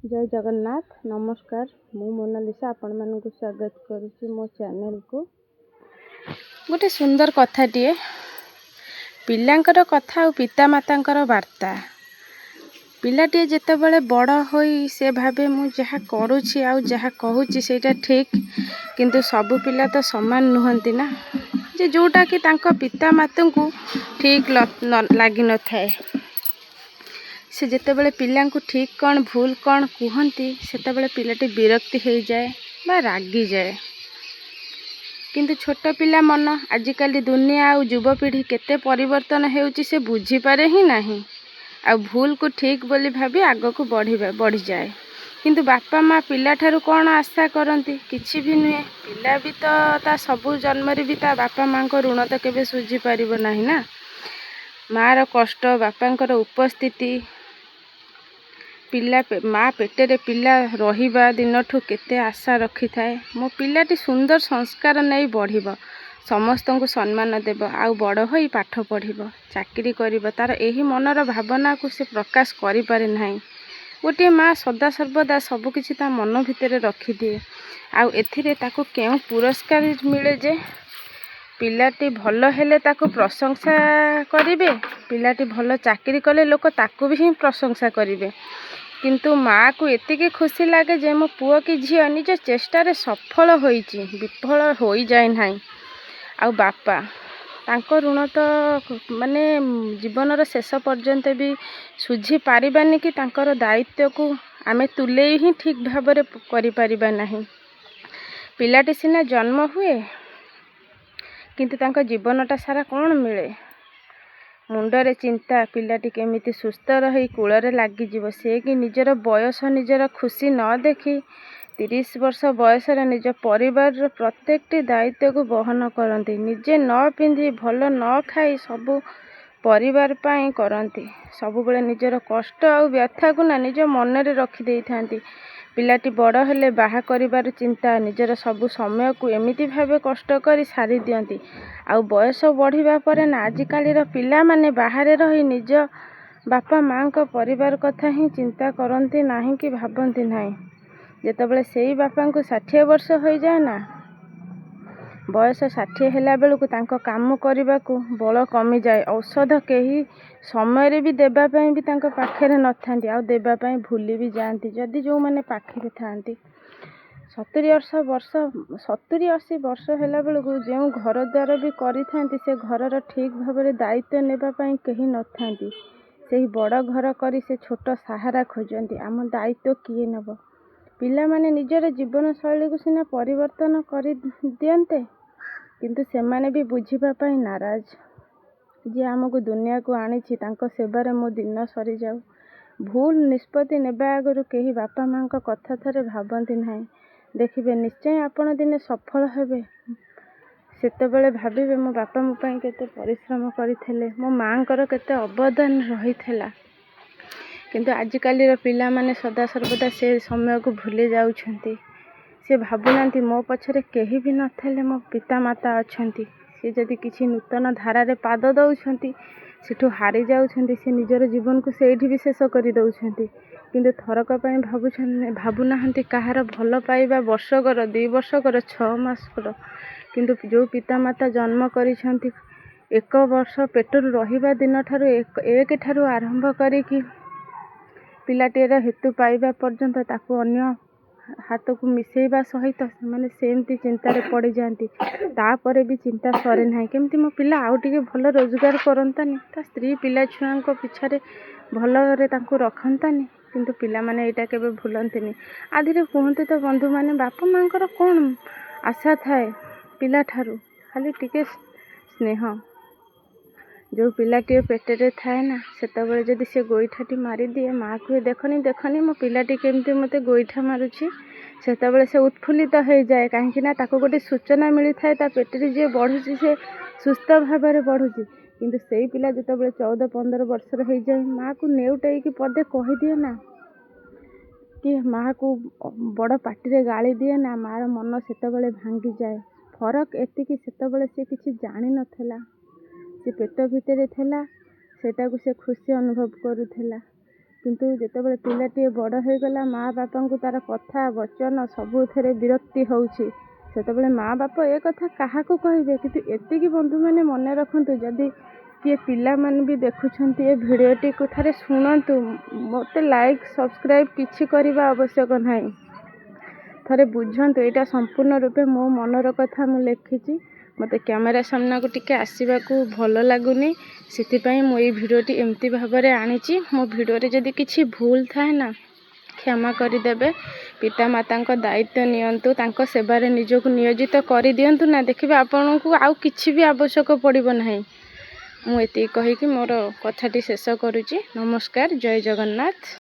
जय जगन्नाथ नमस्कार मु मोनालिसा आपण मानक स्वागत करुच्ची मो चैनल को। गोटे सुंदर कथाटीए पिलांकर कथा और पिता मातांकर वार्ता। पिलाटीए जेतेबेले बड़ होई से भावे मु जहाँ करुच्ची आउ जहाँ कहूची सेटा ठीक, किंतु सबु पिला तो समान नुहंती ना, जे जोटा कि तांको पिता माता को ठीक लगी न थाए। से जेतेबेले पिलांकु ठीक कौन भूल कौन कहती सेतेबेले पिलाटी विरक्ति हो जाए बा रागी जाए। किंतु छोट पिला मन आजिकल दुनिया आ युवपीढ़ी केते परिवर्तन होउची से बुझी पारे ही नहीं। आ भूल को ठीक बोली भाभी आग को बढ़ी जाए। किंतु बापा माँ पिला ठारू कौन आशा करती किछि भी नुहे। पिला भी तो ता सबु जन्म भी ता बापा माँ को ऋण तो केबे सुझी पारिबो नहीं ना। माँ कष्ट बापांकर उपस्थिति पिला माँ पेटेरे पिला रहिबा दिनठू केते आशा रखी थाए। मो पिलाटी सुंदर संस्कार नहीं बढ़िबो, समस्त को सम्मान देव, आउ बड़ होई पाठ पढ़िबो, चाकरी करिबो, तार एही मनर भावना को से प्रकाश करि पारे नाही। गोटे माँ सदा सर्वदा सब किछि ता मन भितर रखी दिए। आउ एथिरे ताको केउ पुरस्कार मिले जे पिलाटी भल हेले ताको प्रशंसा करिवे, पिलाटी भल चाकरी कले लोक ताको भी प्रशंसा करिवे। किंतु माँ को एतिके खुशी लगे जे मो पुओ कि झियो निज चेष्टार सफल होईची, विफल हो जाए नाही। आउ बापा तांको ऋण तो माने जीवनर शेष पर्यंत भी सुझी पारिबानी कि तांकर दायित्व को आमे तुले ही ठीक भाबरे करि पारिबा नाही। पिलाटी सिना जन्म हुए किंतु तांको जीवनटा सारा कौन मिले। मुंडरे चिंता पिलाटी केमिति सुस्थ रही कूलरे लगी जीव। से कि निजर बयस निजर खुशी न देखी 30 वर्ष बयस निज परिवार प्रत्येकटी दायित्व को बहन करती। निजे न पिंधि भल न खाई सबु परिवार पाई करती। सबुबले निजर कष्ट और व्यथा को ना निज मनरे रखी देई थांती। पिलाटी बड़ हेले बाहा करिबार चिंता निजर सबु समय को एमिति भावे कष्ट करी सारी दियंती। आउ बयस बढ़िबा परे ना आजिकालीर पिला माने बाहरे रही निज बापा माँ को परिवार कथा ही चिंता करती नहीं कि भाबती नहीं। जेतेबेले सेई बापा को 60 वर्ष हो जाए ना, बयस 60 हेला बेलू तांको काम करने को बल कमी जाए। औषध कहीं समय भी देवाई भी तांको पाखरे न थांती, आउ देवाई भूली भी जाती जदि जो मैंने पाखरे थांती। 70-80 वर्ष हेला बेलू जो घर द्वार भी करि थांती से घरर ठीक भाव दायित्व नेबा पई कहीं न थांती। से बड़ घर करी से छोट सहारा खोजती। आम दायित्व किए नब। पिला माने निजर जीवन शैली को सिना परिवर्तन कर दियंते, किंतु सेमाने भी बुझिबा पई नाराज। जे आमको दुनिया को आनीछि तांको सेबारे मो दिन सरी जाऊ। भूल निष्पत्ति नेबा आगरु केही बापा माँ को कथा थरे भाबंती नहीं। देखिबे निश्चय आपण दिने सफल हेबे। सेतेबेले भाबिबे मो बापा मो पई केते परिश्रम करिथिले, मो माँकर केते अवदान रहिथिला। किंतु आजिकालीर पिला माने सदा सर्वदा से समय को भूली जाउछंती। से भाबुनांती मो पछरे केही भी नथले मो पिता माता अछंती। से जदि किछि नूतन धारारे पाद दउछंती सेठू हारी जाउछंती। से निजर जीवन को सेठी भी शेष करि दउछंती। किंतु थरक पई भाबुनाहांती काहार भल पाइबा वर्षकर 2 वर्षकर 6 मासकर। किंतु जो पिता माता जन्म करिछंती 1 वर्ष पेटरू रहिबा दिन ठारू एक ठारू आरंभ करिकी पिलाटीर हेतु पाइबा पर्यंत ताकू अन्य हाथ को मिसेबा सहित से सेमती चिंतार पड़ जाती। तापर भी चिंता सरे ना केमती मो पिला आउ टिके भल रोजगार करंतानी, ता स्त्री पिला छुआ पिछारे भलरे तांको रखंतानी। किंतु पिला माने एटा केबे भूलंतिनी। आधिरे कहते तो बंधु माने बापा माँकर कौन आशा थाए पिला ठारू, खाली टिके स्नेह। जो पिलाटी पेटेरे थाए ना सेतबेले जदि से गोईठाटी मारी दिए माँ कहे देखनी देखनी मो पिलाटी केमती मते गोईठा मारुछि, सेतबेले से उत्फुल्लित हो जाए। कहीं ना ताको गोटे सूचना मिली थाए ता पेटेरे जे बढ़ुछि से सुस्थ भाव बढ़ुछि। किंतु सेई पिला जेतबेले 14-15 वर्षर हो जाए माँ को नेउटाई कि पदे कहि दिए ना कि माँ को बड़ पाटिरे गाली दिए ना, मार मन सेतबेले भांगी जाए। फरक एतिकी सेतबेले से किछि जानि नथला। से पेट भितर थिला सेटा को से खुशी अनुभव करुथिला। କିନ୍ତୁ ଯେତେବେଳେ ପିଲାଟିଏ ବଡ଼ ହୋଇଗଲା, ମା ବାପାଙ୍କୁ ତାର କଥା ବଚନ ସବୁଥିରେ ବିରକ୍ତି ହେଉଛି, ସେତେବେଳେ ମା ବାପ ଏ କଥା କାହାକୁ କହିବେ। କିନ୍ତୁ ଏତିକି ବନ୍ଧୁମାନେ ମନେ ରଖନ୍ତୁ, ଯଦି କିଏ ପିଲାମାନେ ବି ଦେଖୁଛନ୍ତି ଏ ଭିଡ଼ିଓଟିକୁ, ଥରେ ଶୁଣନ୍ତୁ। ମୋତେ ଲାଇକ୍ ସବସ୍କ୍ରାଇବ୍ କିଛି କରିବା ଆବଶ୍ୟକ ନାହିଁ, ଥରେ ବୁଝନ୍ତୁ। ଏଇଟା ସମ୍ପୂର୍ଣ୍ଣ ରୂପେ ମୋ ମନର କଥା ମୁଁ ଲେଖିଛି। ମୋତେ କ୍ୟାମେରା ସାମ୍ନାକୁ ଟିକେ ଆସିବାକୁ ଭଲ ଲାଗୁନି, ସେଥିପାଇଁ ମୁଁ ଏଇ ଭିଡ଼ିଓଟି ଏମିତି ଭାବରେ ଆଣିଛି। ମୋ ଭିଡ଼ିଓରେ ଯଦି କିଛି ଭୁଲ ଥାଏ ନା, କ୍ଷମା କରିଦେବେ। ପିତାମାତାଙ୍କ ଦାୟିତ୍ୱ ନିଅନ୍ତୁ, ତାଙ୍କ ସେବାରେ ନିଜକୁ ନିୟୋଜିତ କରିଦିଅନ୍ତୁ ନା, ଦେଖିବେ ଆପଣଙ୍କୁ ଆଉ କିଛି ବି ଆବଶ୍ୟକ ପଡ଼ିବ ନାହିଁ। ମୁଁ ଏତିକି କହିକି ମୋର କଥାଟି ଶେଷ କରୁଛି। ନମସ୍କାର, ଜୟ ଜଗନ୍ନାଥ।